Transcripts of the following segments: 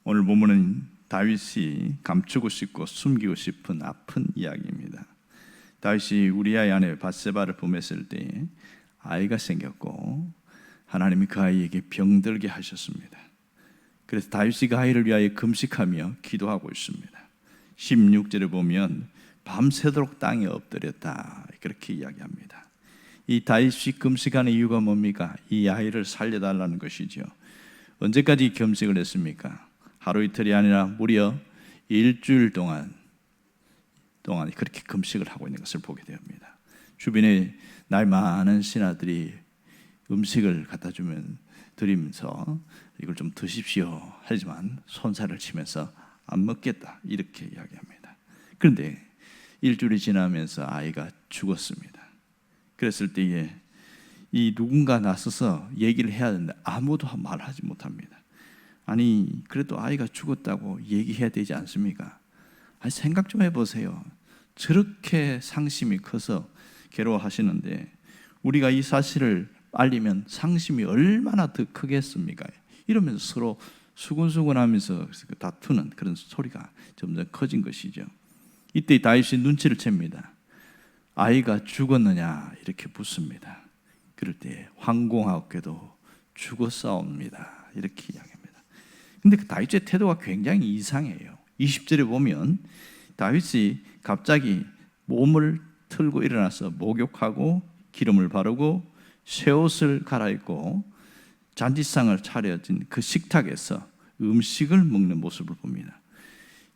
오늘 본문은 다윗이 감추고 싶고 숨기고 싶은 아픈 이야기입니다. 다윗이 우리아의 아내 밧세바를 범했을 때 아이가 생겼고 하나님이 그 아이에게 병들게 하셨습니다. 그래서 다윗이 그 아이를 위하여 금식하며 기도하고 있습니다. 16절에 보면 밤새도록 땅에 엎드렸다 그렇게 이야기합니다. 이 다윗이 금식하는 이유가 뭡니까? 이 아이를 살려달라는 것이죠. 언제까지 금식을 했습니까? 하루 이틀이 아니라 무려 일주일 동안 그렇게 금식을 하고 있는 것을 보게 됩니다. 주변에 나이 많은 신하들이 음식을 갖다 주면 드리면서 이걸 좀 드십시오 하지만 손살을 치면서 안 먹겠다 이렇게 이야기합니다. 그런데 일주일이 지나면서 아이가 죽었습니다. 그랬을 때에 이 누군가 나서서 얘기를 해야 되는데 아무도 말하지 못합니다. 아니 그래도 아이가 죽었다고 얘기해야 되지 않습니까? 아니 생각 좀 해보세요. 저렇게 상심이 커서 괴로워하시는데 우리가 이 사실을 알리면 상심이 얼마나 더 크겠습니까? 이러면서 서로 수근수근하면서 다투는 그런 소리가 점점 커진 것이죠. 이때 다윗이 눈치를 챕니다. 아이가 죽었느냐 이렇게 묻습니다. 그럴 때 황공하옵게도 죽었사옵니다 이렇게 이야기합니다. 근데 그 다윗의 태도가 굉장히 이상해요. 20절에 보면 다윗이 갑자기 몸을 틀고 일어나서 목욕하고 기름을 바르고 새 옷을 갈아입고 잔치상을 차려진 그 식탁에서 음식을 먹는 모습을 봅니다.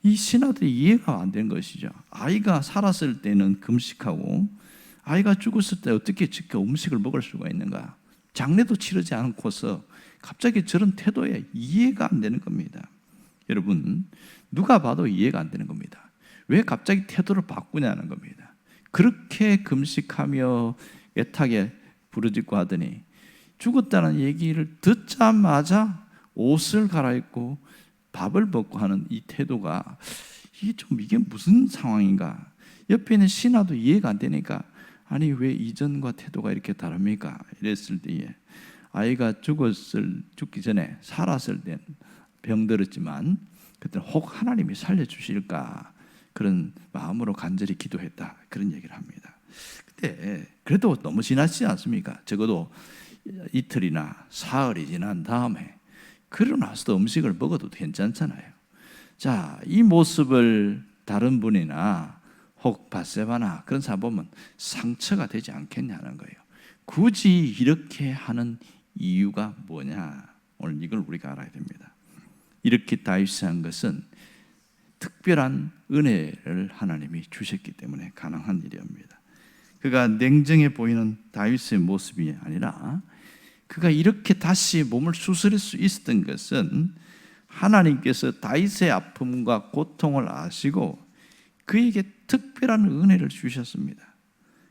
이 신하들이 이해가 안 되는 것이죠. 아이가 살았을 때는 금식하고 아이가 죽었을 때 어떻게 직접 음식을 먹을 수가 있는가? 장례도 치르지 않고서 갑자기 저런 태도에 이해가 안 되는 겁니다. 여러분, 누가 봐도 이해가 안 되는 겁니다. 왜 갑자기 태도를 바꾸냐는 겁니다. 그렇게 금식하며 애타게 부르짖고 하더니 죽었다는 얘기를 듣자마자 옷을 갈아입고 밥을 먹고 하는 이 태도가 이게 무슨 상황인가? 옆에 있는 신하도 이해가 안 되니까 아니 왜 이전과 태도가 이렇게 다릅니까? 이랬을 때에 아이가 죽기 전에 살았을 땐 병들었지만 그때 혹 하나님이 살려주실까 그런 마음으로 간절히 기도했다 그런 얘기를 합니다. 근데 그래도 너무 지나치지 않습니까? 적어도 이틀이나 사흘이 지난 다음에 그러고 나서도 음식을 먹어도 괜찮잖아요. 자, 이 모습을 다른 분이나 혹 밧세바나 그런 사람 보면 상처가 되지 않겠냐는 거예요. 굳이 이렇게 하는 이유가 뭐냐? 오늘 이걸 우리가 알아야 됩니다. 이렇게 다윗이 한 것은 특별한 은혜를 하나님이 주셨기 때문에 가능한 일이옵니다. 그가 냉정해 보이는 다윗의 모습이 아니라 그가 이렇게 다시 몸을 수술할 수 있었던 것은 하나님께서 다윗의 아픔과 고통을 아시고 그에게 특별한 은혜를 주셨습니다.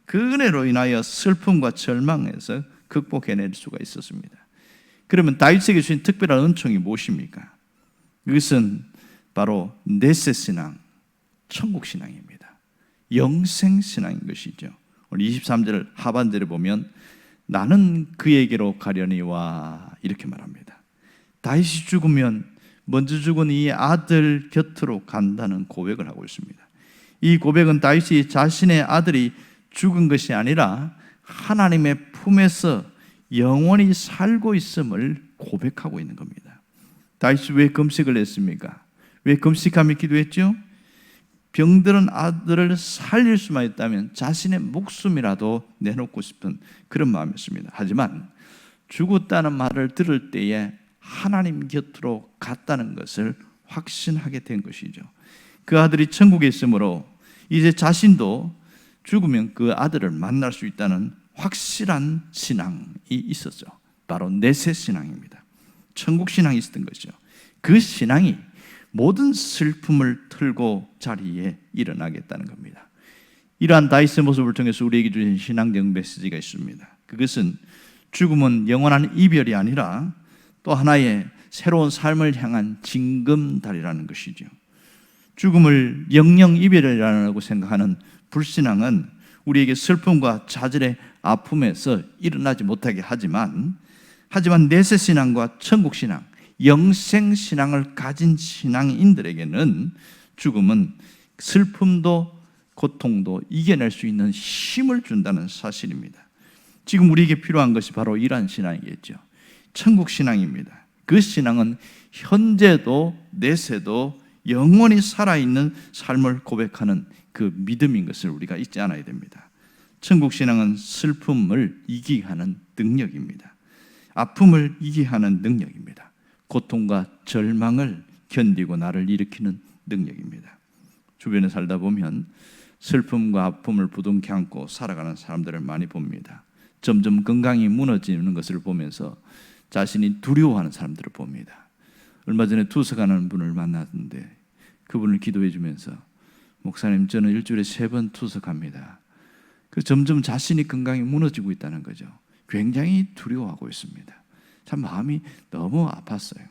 그 은혜로 인하여 슬픔과 절망에서 극복해낼 수가 있었습니다. 그러면 다윗에게 주신 특별한 은총이 무엇입니까? 이것은 바로 네세신앙, 천국신앙입니다. 영생신앙인 것이죠. 오늘 23절 하반절에 보면 나는 그에게로 가려니와 이렇게 말합니다. 다윗이 죽으면 먼저 죽은 이 아들 곁으로 간다는 고백을 하고 있습니다. 이 고백은 다윗이 자신의 아들이 죽은 것이 아니라 하나님의 품에서 영원히 살고 있음을 고백하고 있는 겁니다. 다윗이 왜 금식을 했습니까? 왜 금식하며 기도했죠? 병들은 아들을 살릴 수만 있다면 자신의 목숨이라도 내놓고 싶은 그런 마음이었습니다. 하지만 죽었다는 말을 들을 때에 하나님 곁으로 갔다는 것을 확신하게 된 것이죠. 그 아들이 천국에 있으므로 이제 자신도 죽으면 그 아들을 만날 수 있다는 확실한 신앙이 있었죠. 바로 내세 신앙입니다. 천국 신앙이 있었던 것이죠. 그 신앙이 모든 슬픔을 틀고 자리에 일어나겠다는 겁니다. 이러한 다윗의 모습을 통해서 우리에게 주신 신앙적 메시지가 있습니다. 그것은 죽음은 영원한 이별이 아니라 또 하나의 새로운 삶을 향한 징검다리라는 것이죠. 죽음을 영영 이별이라고 생각하는 불신앙은 우리에게 슬픔과 좌절의 아픔에서 일어나지 못하게 하지만 내세신앙과 천국신앙, 영생신앙을 가진 신앙인들에게는 죽음은 슬픔도 고통도 이겨낼 수 있는 힘을 준다는 사실입니다. 지금 우리에게 필요한 것이 바로 이러한 신앙이겠죠. 천국 신앙입니다. 그 신앙은 현재도 내세도 영원히 살아있는 삶을 고백하는 그 믿음인 것을 우리가 잊지 않아야 됩니다. 천국 신앙은 슬픔을 이기게 하는 능력입니다. 아픔을 이기게 하는 능력입니다. 고통과 절망을 견디고 나를 일으키는 능력입니다. 주변에 살다 보면 슬픔과 아픔을 부둥켜 안고 살아가는 사람들을 많이 봅니다. 점점 건강이 무너지는 것을 보면서 자신이 두려워하는 사람들을 봅니다. 얼마 전에 투석하는 분을 만났는데 그분을 기도해 주면서 목사님, 저는 일주일에 3번 투석합니다. 점점 자신이 건강이 무너지고 있다는 거죠. 굉장히 두려워하고 있습니다. 참 마음이 너무 아팠어요.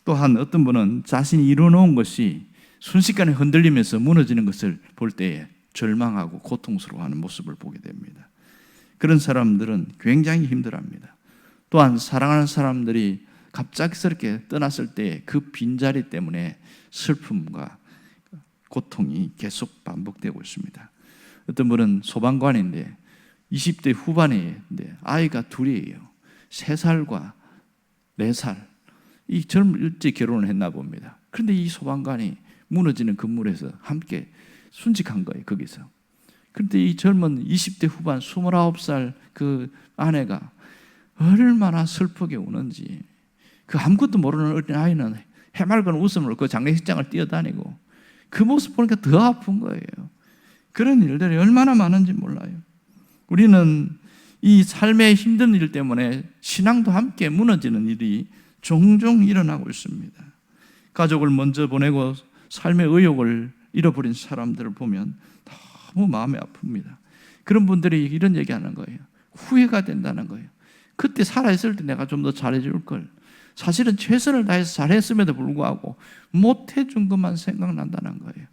또한 어떤 분은 자신이 이뤄놓은 것이 순식간에 흔들리면서 무너지는 것을 볼 때에 절망하고 고통스러워하는 모습을 보게 됩니다. 그런 사람들은 굉장히 힘들어합니다. 또한 사랑하는 사람들이 갑작스럽게 떠났을 때 그 빈자리 때문에 슬픔과 고통이 계속 반복되고 있습니다. 어떤 분은 소방관인데 20대 후반인데 아이가 둘이에요. 3살과 4살. 이 젊은 일찍 결혼을 했나 봅니다. 그런데 이 소방관이 무너지는 건물에서 함께 순직한 거예요, 거기서. 그런데 이 젊은 20대 후반 29살 그 아내가 얼마나 슬프게 우는지, 그 아무것도 모르는 어린 아이는 해맑은 웃음으로 그 장례식장을 뛰어다니고 그 모습 보니까 더 아픈 거예요. 그런 일들이 얼마나 많은지 몰라요. 우리는 이 삶의 힘든 일 때문에 신앙도 함께 무너지는 일이 종종 일어나고 있습니다. 가족을 먼저 보내고 삶의 의욕을 잃어버린 사람들을 보면 너무 마음이 아픕니다. 그런 분들이 이런 얘기하는 거예요. 후회가 된다는 거예요. 그때 살아있을 때 내가 좀 더 잘해줄 걸. 사실은 최선을 다해서 잘했음에도 불구하고 못해준 것만 생각난다는 거예요.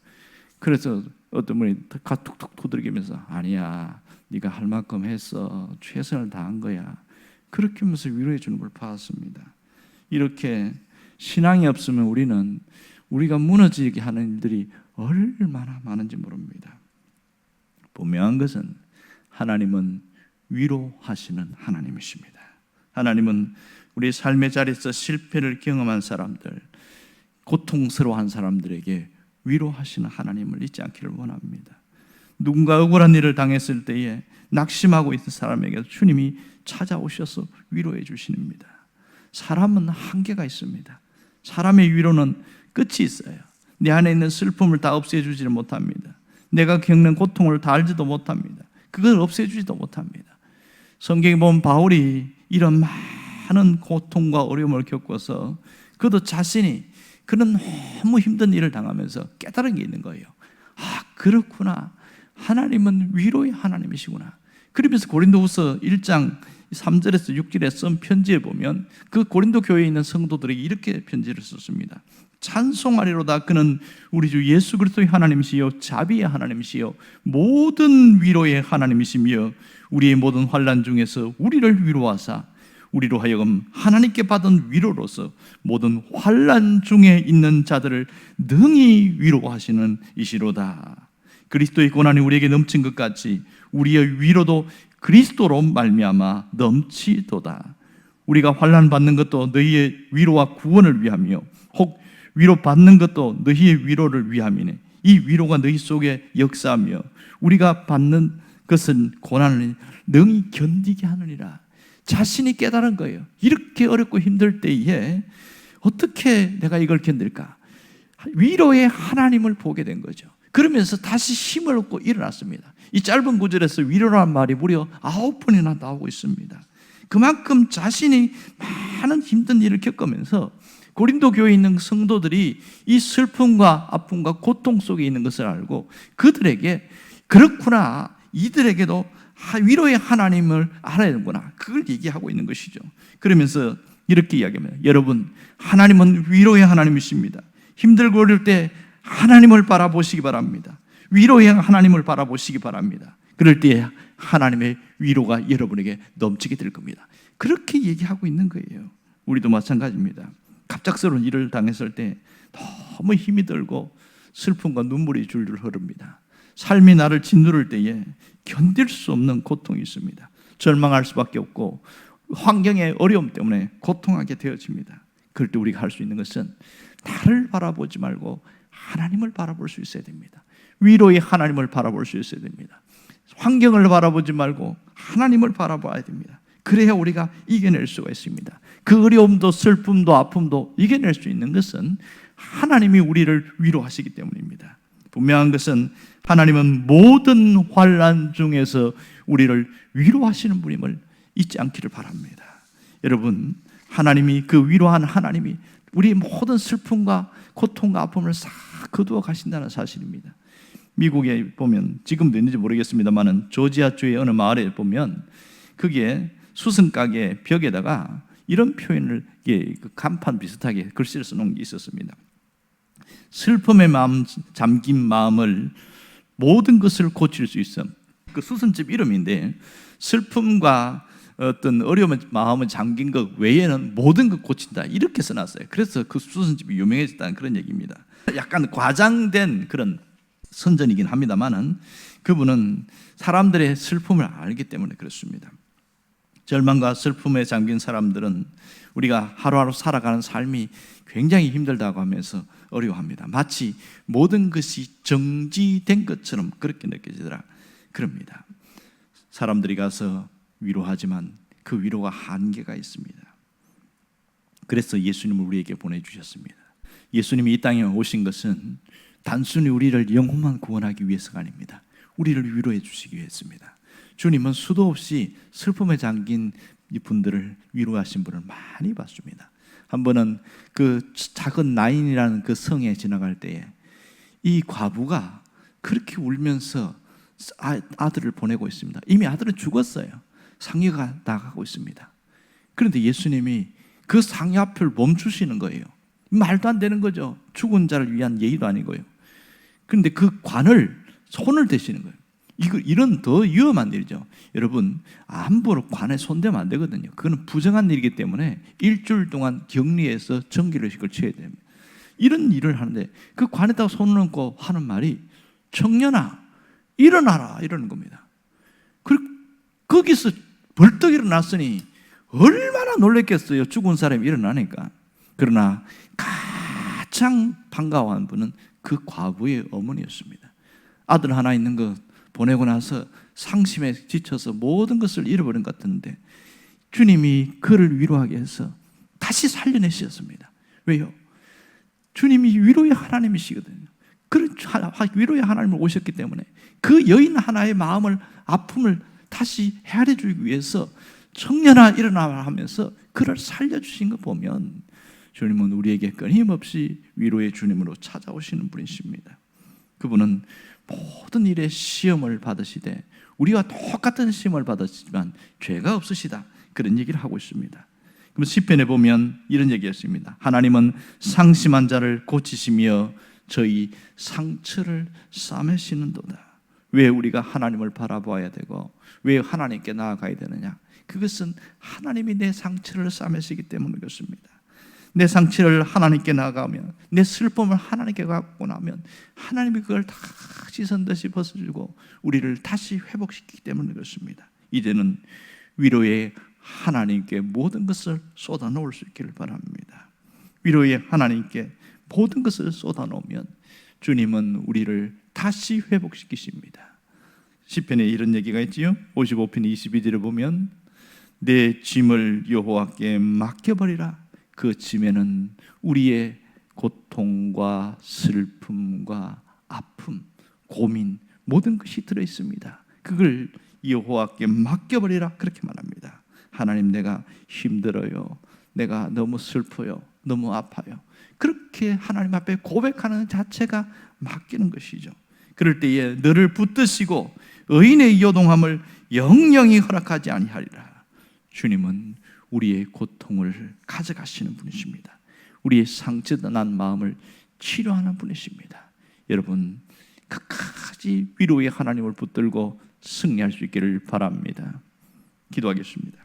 그래서 어떤 분이 툭툭 두드리면서 아니야, 네가 할 만큼 했어, 최선을 다한 거야, 그렇게 하면서 위로해 주는 걸 봤습니다. 이렇게 신앙이 없으면 우리가 무너지게 하는 일들이 얼마나 많은지 모릅니다. 분명한 것은 하나님은 위로하시는 하나님이십니다. 하나님은 우리 삶의 자리에서 실패를 경험한 사람들, 고통스러워한 사람들에게 위로하시는 하나님을 잊지 않기를 원합니다. 누군가 억울한 일을 당했을 때에 낙심하고 있는 사람에게 주님이 찾아오셔서 위로해 주십니다. 사람은 한계가 있습니다. 사람의 위로는 끝이 있어요. 내 안에 있는 슬픔을 다 없애주지는 못합니다. 내가 겪는 고통을 다 알지도 못합니다. 그걸 없애주지도 못합니다. 성경에 보면 바울이 이런 많은 고통과 어려움을 겪어서 그도 자신이 그런 너무 힘든 일을 당하면서 깨달은 게 있는 거예요. 아, 그렇구나. 하나님은 위로의 하나님이시구나. 그러면서 고린도후서 1장 3절에서 6절에 쓴 편지에 보면 그 고린도 교회에 있는 성도들에게 이렇게 편지를 썼습니다. 찬송하리로다. 그는 우리 주 예수 그리스도의 하나님이시요 자비의 하나님이시요 모든 위로의 하나님이시며 우리의 모든 환난 중에서 우리를 위로하사 우리로 하여금 하나님께 받은 위로로서 모든 환난 중에 있는 자들을 능히 위로하시는 이시로다. 그리스도의 고난이 우리에게 넘친 것 같이 우리의 위로도 그리스도로 말미암아 넘치도다. 우리가 환난 받는 것도 너희의 위로와 구원을 위하며 혹 위로 받는 것도 너희의 위로를 위함이네. 이 위로가 너희 속에 역사하며 우리가 받는 것은 고난을 능히 견디게 하느니라. 자신이 깨달은 거예요. 이렇게 어렵고 힘들 때에 어떻게 내가 이걸 견딜까? 위로의 하나님을 보게 된 거죠. 그러면서 다시 힘을 얻고 일어났습니다. 이 짧은 구절에서 위로란 말이 무려 9번이나 나오고 있습니다. 그만큼 자신이 많은 힘든 일을 겪으면서 고린도 교회에 있는 성도들이 이 슬픔과 아픔과 고통 속에 있는 것을 알고 그들에게 그렇구나, 이들에게도 위로의 하나님을 알아야 되는구나, 그걸 얘기하고 있는 것이죠. 그러면서 이렇게 이야기합니다. 여러분, 하나님은 위로의 하나님이십니다. 힘들고 어려울 때 하나님을 바라보시기 바랍니다. 위로의 하나님을 바라보시기 바랍니다. 그럴 때 하나님의 위로가 여러분에게 넘치게 될 겁니다. 그렇게 얘기하고 있는 거예요. 우리도 마찬가지입니다. 갑작스러운 일을 당했을 때 너무 힘이 들고 슬픔과 눈물이 줄줄 흐릅니다. 삶이 나를 짓누를 때에 견딜 수 없는 고통이 있습니다. 절망할 수밖에 없고 환경의 어려움 때문에 고통하게 되어집니다. 그럴 때 우리가 할 수 있는 것은 나를 바라보지 말고 하나님을 바라볼 수 있어야 됩니다. 위로의 하나님을 바라볼 수 있어야 됩니다. 환경을 바라보지 말고 하나님을 바라봐야 됩니다. 그래야 우리가 이겨낼 수가 있습니다. 그 어려움도 슬픔도 아픔도 이겨낼 수 있는 것은 하나님이 우리를 위로하시기 때문입니다. 분명한 것은 하나님은 모든 환난 중에서 우리를 위로하시는 분임을 잊지 않기를 바랍니다. 여러분, 하나님이 그 위로하는 하나님이 우리의 모든 슬픔과 고통과 아픔을 싹 거두어 가신다는 사실입니다. 미국에 보면 지금도 있는지 모르겠습니다만 조지아주의 어느 마을에 보면 거기에 수선가게 벽에다가 이런 표현을 간판 비슷하게 글씨를 써놓은 게 있었습니다. 슬픔의 마음 잠긴 마음을 모든 것을 고칠 수 있어. 그 수선집 이름인데 슬픔과 어떤 어려움의 마음을 잠긴 것 외에는 모든 것 고친다 이렇게 써놨어요. 그래서 그 수선집이 유명해졌다는 그런 얘기입니다. 약간 과장된 그런 선전이긴 합니다만은 그분은 사람들의 슬픔을 알기 때문에 그렇습니다. 절망과 슬픔에 잠긴 사람들은 우리가 하루하루 살아가는 삶이 굉장히 힘들다고 하면서 어려워합니다. 마치 모든 것이 정지된 것처럼 그렇게 느껴지더라 그럽니다. 사람들이 가서 위로하지만 그 위로가 한계가 있습니다. 그래서 예수님을 우리에게 보내주셨습니다. 예수님이 이 땅에 오신 것은 단순히 우리를 영혼만 구원하기 위해서가 아닙니다. 우리를 위로해 주시기 위해서입니다. 주님은 수도 없이 슬픔에 잠긴 이 분들을 위로하신 분을 많이 봤습니다. 한 번은 그 작은 나인이라는 그 성에 지나갈 때에 이 과부가 그렇게 울면서 아들을 보내고 있습니다. 이미 아들은 죽었어요. 상여가 나가고 있습니다. 그런데 예수님이 그 상여 앞을 멈추시는 거예요. 말도 안 되는 거죠. 죽은 자를 위한 예의도 아니고요. 그런데 그 관을 손을 대시는 거예요. 이런 더 위험한 일이죠. 여러분, 함부로 관에 손대면 안 되거든요. 그건 부정한 일이기 때문에 일주일 동안 격리해서 정기의식을 취해야 됩니다. 이런 일을 하는데 그 관에다가 손을 얹고 하는 말이 청년아 일어나라 이러는 겁니다. 거기서 벌떡 일어났으니 얼마나 놀랬겠어요. 죽은 사람이 일어나니까. 그러나 가장 반가워한 분은 그 과부의 어머니였습니다. 아들 하나 있는 거 보내고 나서 상심에 지쳐서 모든 것을 잃어버린 것 같은데 주님이 그를 위로하게 해서 다시 살려내셨습니다. 왜요? 주님이 위로의 하나님이시거든요. 위로의 하나님을 오셨기 때문에 그 여인 하나의 마음을 아픔을 다시 헤아려 주기 위해서 청년아 일어나라 하면서 그를 살려주신 거 보면 주님은 우리에게 끊임없이 위로의 주님으로 찾아오시는 분이십니다. 그분은 모든 일에 시험을 받으시되 우리와 똑같은 시험을 받으시지만 죄가 없으시다 그런 얘기를 하고 있습니다. 그럼 시편에 보면 이런 얘기였습니다. 하나님은 상심한 자를 고치시며 저희 상처를 싸매시는도다. 왜 우리가 하나님을 바라봐야 되고 왜 하나님께 나아가야 되느냐? 그것은 하나님이 내 상처를 싸매시기 때문에 그렇습니다. 내 상처를 하나님께 나아가면 내 슬픔을 하나님께 갖고 나면 하나님이 그걸 다 씻은 듯이 벗어주고 우리를 다시 회복시키기 때문에 그렇습니다. 이제는 위로의 하나님께 모든 것을 쏟아놓을 수 있기를 바랍니다. 위로의 하나님께 모든 것을 쏟아놓으면 주님은 우리를 다시 회복시키십니다. 시편에 이런 얘기가 있지요. 55편 22절을 보면 내 짐을 여호와께 맡겨버리라. 그 짐에는 우리의 고통과 슬픔과 아픔, 고민 모든 것이 들어있습니다. 그걸 여호와께 맡겨버리라 그렇게 말합니다. 하나님 내가 힘들어요. 내가 너무 슬퍼요. 너무 아파요. 그렇게 하나님 앞에 고백하는 자체가 맡기는 것이죠. 그럴 때에 너를 붙드시고 의인의 요동함을 영영히 허락하지 아니하리라. 주님은 우리의 고통을 가져가시는 분이십니다. 우리의 상처난 마음을 치료하는 분이십니다. 여러분 끝까지 위로의 하나님을 붙들고 승리할 수 있기를 바랍니다. 기도하겠습니다.